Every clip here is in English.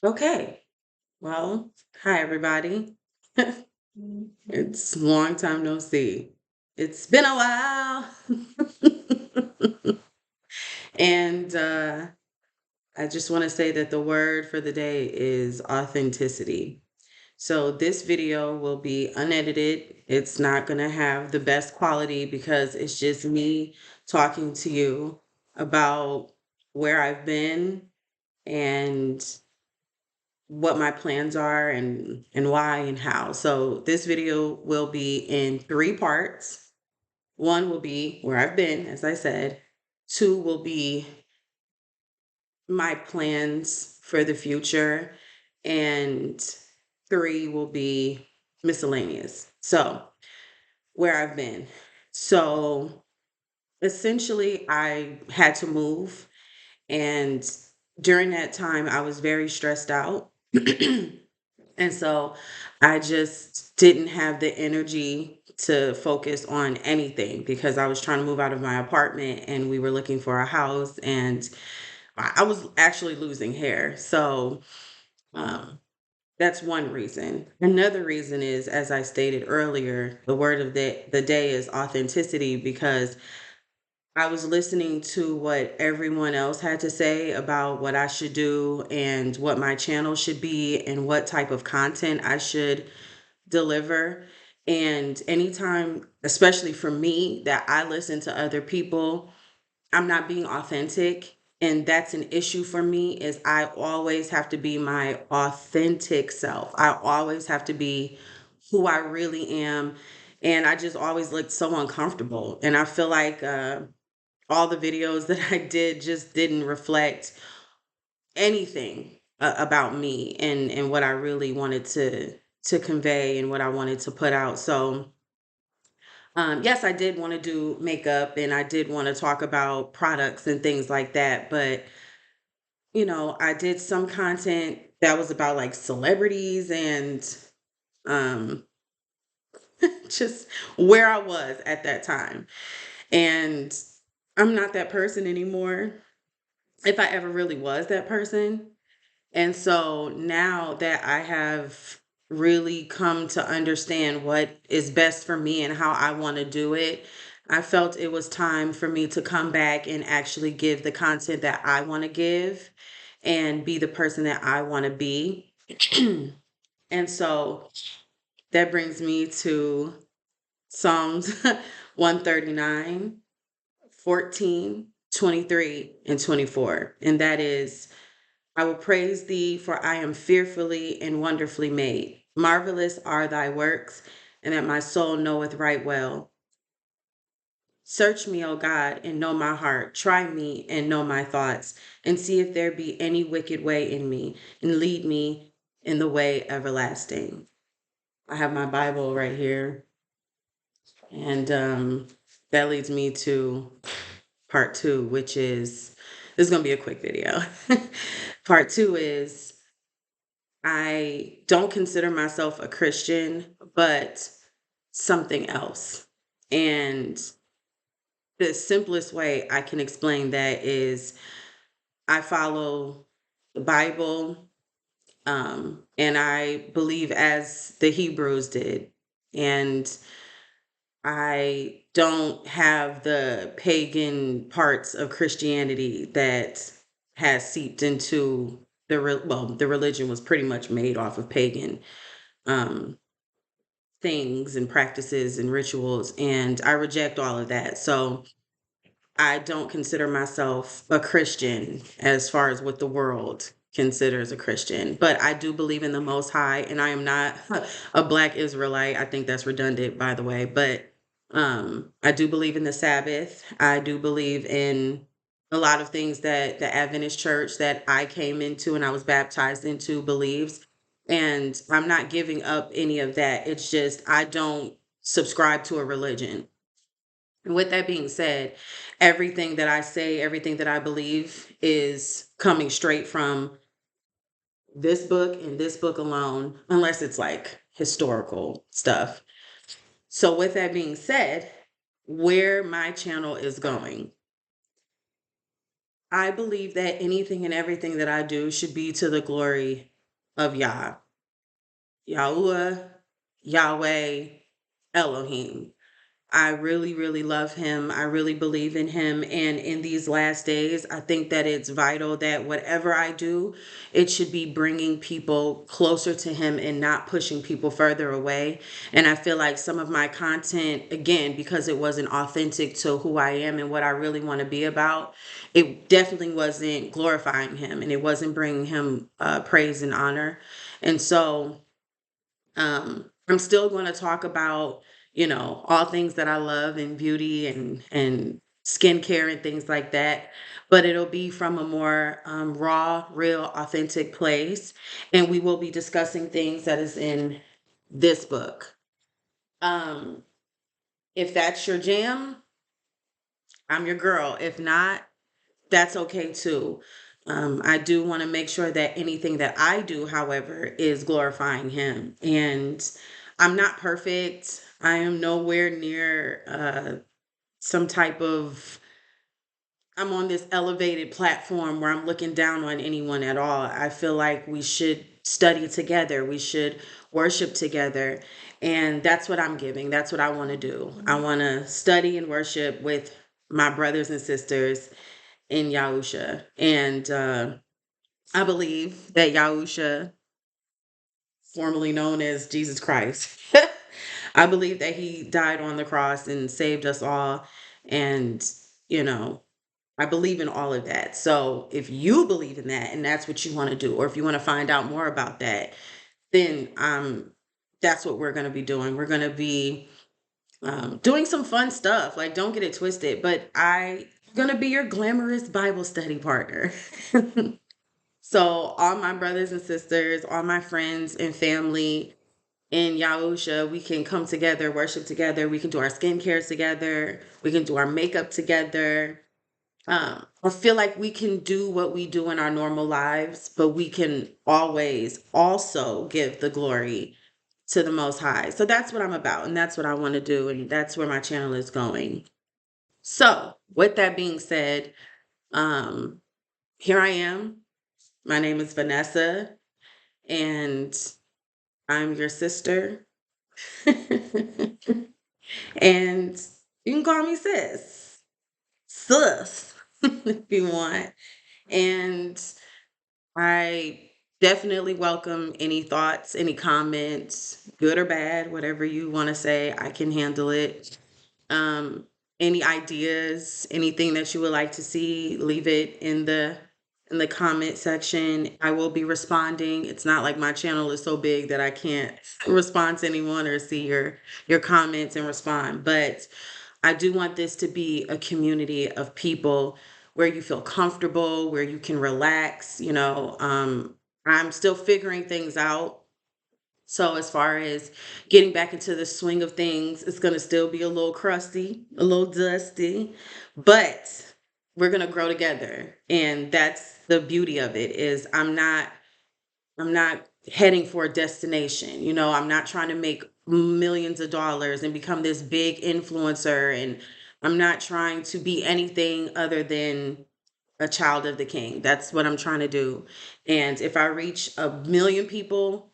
Okay. Well, hi everybody. It's a long time no see. It's been a while. and I just want to say that the word for the day is authenticity. So this video will be unedited. It's not going to have the best quality because it's just me talking to you about where I've been and what my plans are and why and how. So this video will be in three parts. One will be where I've been, as I said. Two will be my plans for the future, and three will be miscellaneous. So, where I've been. So, essentially I had to move, and during that time I was very stressed out. And so I just didn't have the energy to focus on anything because I was trying to move out of my apartment and we were looking for a house, and I was actually losing hair. So um, that's one reason. Another reason is, as I stated earlier, the word of the day is authenticity because I was listening to what everyone else had to say about what I should do and what my channel should be and what type of content I should deliver. And anytime, especially for me, that I listen to other people, I'm not being authentic. And that's an issue for me is I always have to be my authentic self. I always have to be who I really am. And I just always looked so uncomfortable. And I feel like all the videos that I did just didn't reflect anything about me and what I really wanted to convey and what I wanted to put out. So, yes, I did want to do makeup and I did want to talk about products and things like that. But, I did some content that was about like celebrities and um, just where I was at that time. And I'm not that person anymore, if I ever really was that person. And so now that I have really come to understand what is best for me and how I want to do it, I felt it was time for me to come back and actually give the content that I want to give and be the person that I want to be. And so that brings me to Psalms 139, 14, 23, and 24. And that is, I will praise thee, for I am fearfully and wonderfully made. Marvelous are thy works, and that my soul knoweth right well. Search me, O God, and know my heart. Try me and know my thoughts, and see if there be any wicked way in me, and lead me in the way everlasting. I have my Bible right here, and that leads me to part two, which is this is going to be a quick video. Part two is I don't consider myself a Christian, but something else. And the simplest way I can explain that is I follow the Bible, and I believe as the Hebrews did. And I don't have the pagan parts of Christianity that has seeped into the religion was pretty much made off of pagan um, things and practices and rituals, and I reject all of that. So I don't consider myself a Christian as far as what the world considers a Christian, but I do believe in the Most High, and I am not a Black Israelite. I think that's redundant, by the way, but I do believe in the Sabbath. I do believe in a lot of things that the Adventist church that I came into and I was baptized into believes. And I'm not giving up any of that. It's just I don't subscribe to a religion. And with that being said, everything that I say, everything that I believe is coming straight from this book and this book alone, unless it's like historical stuff. So, with that being said, where my channel is going, I believe that anything and everything that I do should be to the glory of Yah, Yahuwah, Yahweh, Elohim. I really, really love him. I really believe in him. And in these last days, I think that it's vital that whatever I do, it should be bringing people closer to him and not pushing people further away. And I feel like some of my content, again, because it wasn't authentic to who I am and what I really want to be about, it definitely wasn't glorifying him and it wasn't bringing him praise and honor. And so, I'm still going to talk about, all things that I love and beauty and skincare and things like that, but it'll be from a more raw, real, authentic place, and we will be discussing things that is in this book. Um, if that's your jam, I'm your girl. If not, that's okay too. I do want to make sure that anything that I do, however, is glorifying Him. And I'm not perfect. I am nowhere near some type of, I'm on this elevated platform where I'm looking down on anyone at all. I feel like we should study together, we should worship together. And that's what I'm giving. That's what I want to do. I want to study and worship with my brothers and sisters in Yahusha. And I believe that Yahusha, formerly known as Jesus Christ, I believe that he died on the cross and saved us all. And, you know, I believe in all of that. So if you believe in that and that's what you want to do, or if you want to find out more about that, then that's what we're going to be doing. We're going to be doing some fun stuff. Like, don't get it twisted, but I'm going to be your glamorous Bible study partner. So, all my brothers and sisters, all my friends and family in Yahusha, we can come together, worship together. We can do our skincare together. We can do our makeup together. I feel like we can do what we do in our normal lives, but we can always also give the glory to the Most High. So that's what I'm about, and that's what I want to do, and that's where my channel is going. So, with that being said, um, here I am. My name is Vanessa, and I'm your sister. And you can call me sis, if you want. And I definitely welcome any thoughts, any comments, good or bad, whatever you want to say, I can handle it. Um, any ideas, anything that you would like to see, leave it in the comment section. I will be responding. It's not like my channel is so big that I can't respond to anyone or see your comments and respond. But I do want this to be a community of people where you feel comfortable, where you can relax. I'm still figuring things out. So as far as getting back into the swing of things, it's going to still be a little crusty, a little dusty, but we're going to grow together. And that's the beauty of it is I'm not heading for a destination. I'm not trying to make millions of dollars and become this big influencer, and I'm not trying to be anything other than a child of the king. That's what I'm trying to do. And if I reach 1 million people,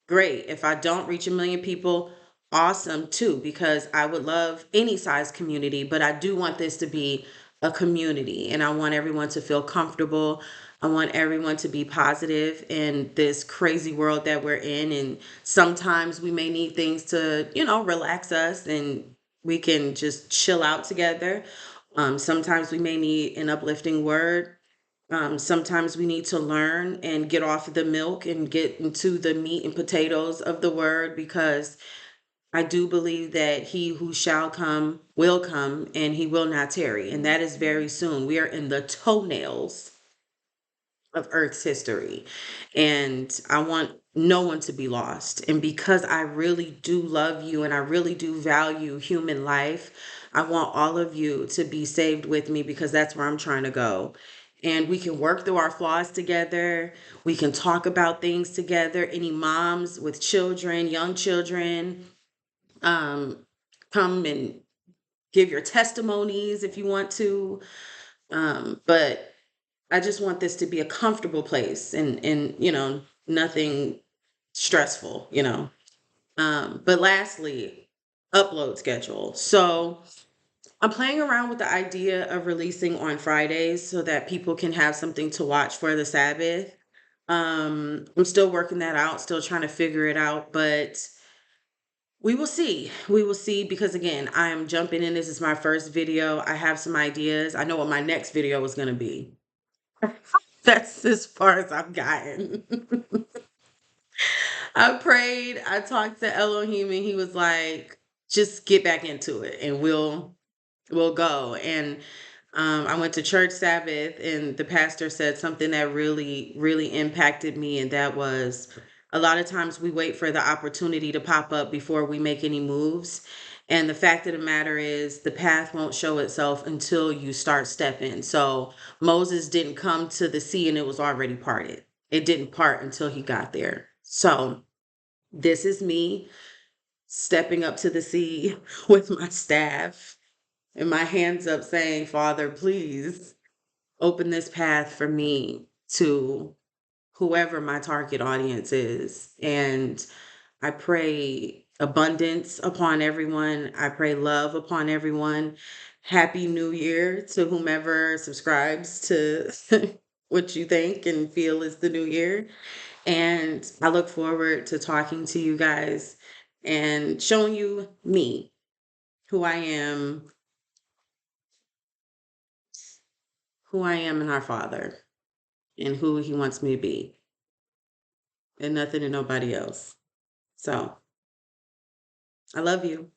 great. If I don't reach 1 million people, awesome too, because I would love any size community, but I do want this to be a community and I want everyone to feel comfortable. I want everyone to be positive in this crazy world that we're in. And sometimes we may need things to, relax us and we can just chill out together. Sometimes we may need an uplifting word. Sometimes we need to learn and get off the milk and get into the meat and potatoes of the word, because I do believe that he who shall come and he will not tarry. And that is very soon. We are in the toenails of Earth's history. And I want no one to be lost. And because I really do love you and I really do value human life, I want all of you to be saved with me, because that's where I'm trying to go. And we can work through our flaws together. We can talk about things together. Any moms with children, young children, um, come and give your testimonies if you want to. But I just want this to be a comfortable place and nothing stressful, But lastly, upload schedule. So I'm playing around with the idea of releasing on Fridays so that people can have something to watch for the Sabbath. I'm still working that out, still trying to figure it out, but we will see. We will see because again, I am jumping in. This is my first video. I have some ideas. I know what my next video is going to be. That's as far as I've gotten. I prayed, I talked to Elohim, and he was like, just get back into it and we'll go. And I went to church Sabbath, and the pastor said something that really, really impacted me. And that was a lot of times we wait for the opportunity to pop up before we make any moves. And the fact of the matter is, the path won't show itself until you start stepping. So Moses didn't come to the sea and it was already parted. It didn't part until he got there. So this is me stepping up to the sea with my staff and my hands up saying, Father, please open this path for me to whoever my target audience is. And I pray abundance upon everyone. I pray love upon everyone. Happy New Year to whomever subscribes to what you think and feel is the new year. And I look forward to talking to you guys and showing you me, who I am, who I am in our Father, and who He wants me to be, and nothing and nobody else. So I love you.